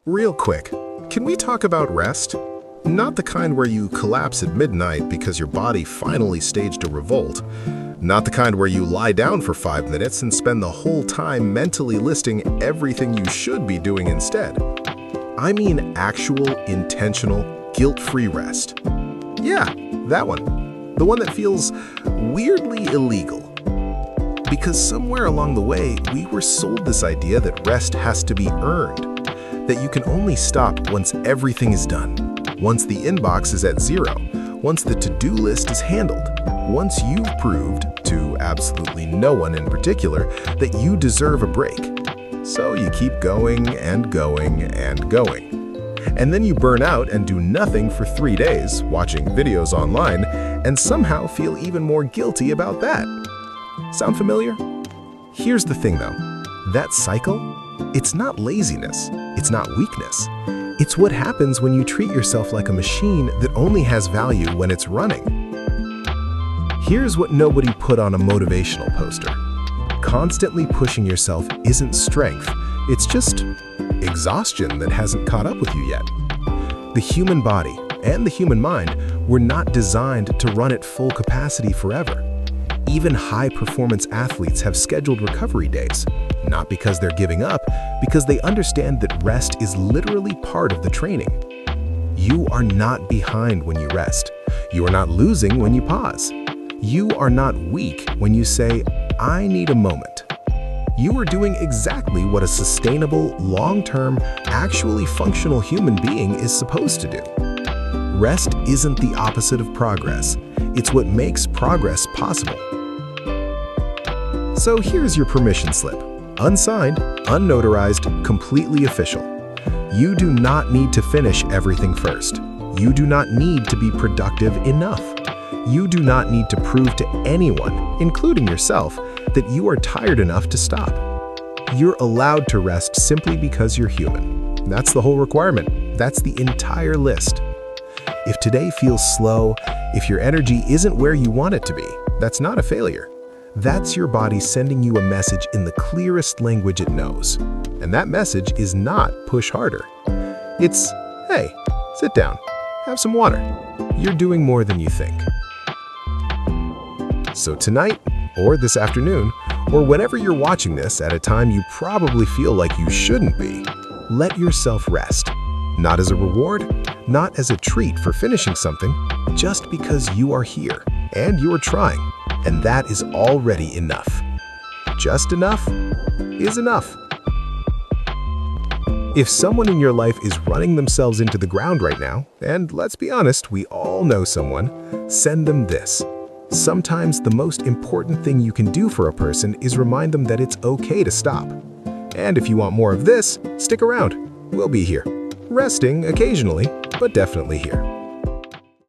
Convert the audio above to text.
Real quick, can we talk about rest? Not the kind where you collapse at midnight because your body finally staged a revolt. Not the kind where you lie down for 5 minutes and spend the whole time mentally listing everything you should be doing instead. I mean actual, intentional, guilt-free rest. Yeah, that one. The one that feels weirdly illegal. Because somewhere along the way, we were sold this idea that rest has to be earned. That you can only stop once everything is done. Once the inbox is at 0. Once the to-do list is handled. Once you've proved, to absolutely no one in particular, that you deserve a break. So you keep going and going and going. And then you burn out and do nothing for 3 days, watching videos online, and somehow feel even more guilty about that. Sound familiar? Here's the thing though, that cycle, it's not laziness, it's not weakness. It's what happens when you treat yourself like a machine that only has value when it's running. Here's what nobody put on a motivational poster. Constantly pushing yourself isn't strength, it's just exhaustion that hasn't caught up with you yet. The human body and the human mind were not designed to run at full capacity forever. Even high-performance athletes have scheduled recovery days, not because they're giving up, because they understand that rest is literally part of the training. You are not behind when you rest. You are not losing when you pause. You are not weak when you say, I need a moment. You are doing exactly what a sustainable, long-term, actually functional human being is supposed to do. Rest isn't the opposite of progress. It's what makes progress possible. So here's your permission slip. Unsigned, unnotarized, completely official. You do not need to finish everything first. You do not need to be productive enough. You do not need to prove to anyone, including yourself, that you are tired enough to stop. You're allowed to rest simply because you're human. That's the whole requirement. That's the entire list. If today feels slow, if your energy isn't where you want it to be, that's not a failure. That's your body sending you a message in the clearest language it knows. And that message is not push harder. It's, hey, sit down, have some water. You're doing more than you think. So tonight, or this afternoon, or whenever you're watching this at a time you probably feel like you shouldn't be, let yourself rest. Not as a reward, not as a treat for finishing something, just because you are here and you're trying. And that is already enough. Just enough is enough. If someone in your life is running themselves into the ground right now, and let's be honest, we all know someone, send them this. Sometimes the most important thing you can do for a person is remind them that it's okay to stop. And if you want more of this, stick around. We'll be here. Resting occasionally, but definitely here.